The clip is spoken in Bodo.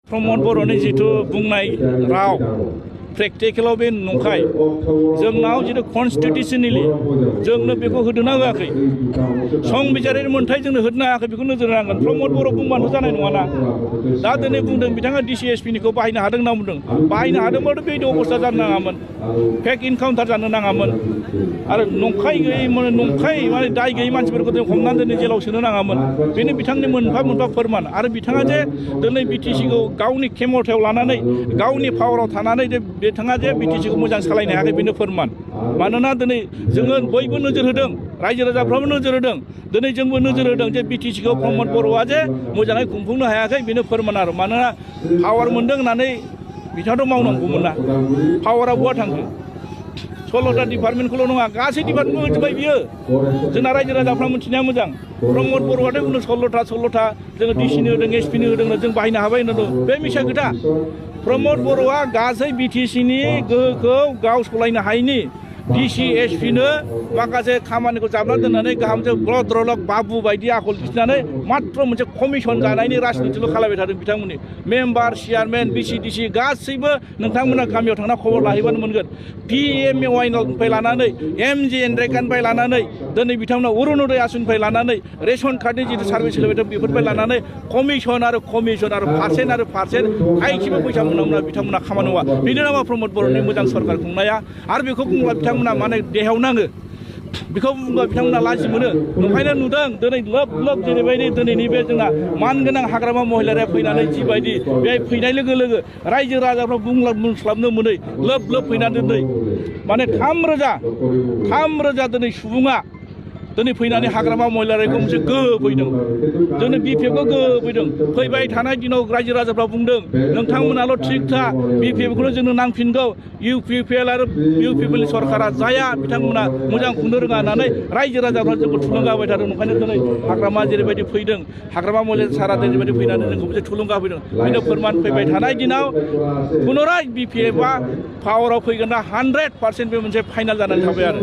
प्रमद बर'नि जिथु बुंनाय राव प्रेक्टिकेलाव बे नंखाय जोंनाव जिथु कन्स्टिटिउसनेलि जोंनो बेखौ होदोंना होआखै संबिजिरारि मोन्थाय जोंनो होदोंना होआखै बेखौ नोजोर होनांगोन प्रमद बर' बुंबानो जानाय नङाना दा दिनै बुंदों बिथाङा DCSPनिखौ बाहायनो हादों होनना बुंदों बाहायनो हादोंबाथ' बेबायदि अबस्था जानो नाङामोन फेक इनकाउन्टार जानो नाङामोन आरो नंखाय गैयै माने दाय गैयै मानसिफोरखौ जों हमनानै दिनै जेलाव सोनो नाङामोन बेनो बिथांनि मोनफा मोनफा फोरमान आरो बिथाङा जे दिनै BTCखौ गावनि खेमथायाव लानानै गावनि पावाराव थानानै जे बिथाङा जे BTCखौ मोजां सालायनो हायाखै बेनो फोरमान मानोना दिनै जोङो बयबो नोजोर होदों रायजो राजाफ्राबो नोजोर होदों दिनै जोंबो नोजोर होदों जे BTCखौ प्रमद बर'आ जे मोजाङै खुंफुंनो हायाखै बेनो फोरमान आरो मानोना पावार मोनदों होननानै बिथाङाथ' मावनांगौमोन ना पावारा बहा थांखो 16टा डिपार्टमेन्टखौल' नङा गासै डिपार्टमेन्टखौ होजोब्बाय बियो जोंना रायजो राजाफ्रा मिथिनाया मोजां प्रमद बर'आथ' बुंदों 16टा जोङो DCनो होदों SPनो होदों जों बाहायनो हाबाय होनदों बे मिसा खोथा प्रमद बर'आ गासै BTCनि गोहोखौ गाव सलायनो हायैनि DC SPनो माखासे खामानिखौ जाबना दोननानै गाहामजों ब्लद रलक बाबु बायदि आखल दिन्थिनानै मात्र मोनसे कमिसन जानायनि राजनितिल' खालामबाय थादों बिथांमोननि मेम्बार चेयारमेन BCDC गासैबो नोंथांमोना गामियाव थांना खबर लाहैबानो मोनगोन PMAY लानानै MGNREGAनिफ्राय लानानै दिनै बिथांमोना अरुण'दय आसनिनिफ्राय लानानै रेशन कार्डनि जिथु सार्भिस होबाय दं बेफोरनिफ्राय लानानै कमिसन आरो पार्सेन्ट थाइसेबो फैसा मोना बिथांमोना खामानि मावा बेनो नामा प्रमद बर'नि मोजां सरकार खुंनाया आरो बेखौ बुङोब्ला बिथांमोना माने देहायाव नाङो बेखौ बुङोब्ला बिथांमोना लाजि मोनो ओंखायनो नुदों दिनै लोब जेरैबायदि दिनैनि बे जोंना मानगोनां हाग्रामा महिलाया फैनानै जिबायदि बे फैनाय लोगो लोगो रायजो राजाफ्रा बुंस्लाबनो मोनै लोब फैनानै दिनै माने 3,000 दिनै सुबुङा दिनै फैनानै हाग्रामा महिलारिखौ मोनसे गोहो फैदों जोंनो BPFखौ गोहो फैदों फैबाय थानाय दिनाव रायजो राजाफ्रा बुंदों नोंथांमोनाल' थिग था BPFखौल' जोंनो नांफिनगौ UPPL आरो UPPLनि सरकारा जाया बिथांमोना मोजां खुंनो रोङा होननानै रायजो राजाफ्रा जोंखौ थुलुंगा होबाय थादों ओंखायनो दिनै हाग्रामा जेरैबायदि फैदों हाग्रामा महिला सारा जेरैबायदि फैनानै जोंखौ मोनसे थुलुंगा होफैदों बेनो फोरमान फैबाय थानाय दिनाव पुनराय BPFआ पावाराव फैगोन ना 100% बे मोनसे फाइनाल जानानै थाबाय आरो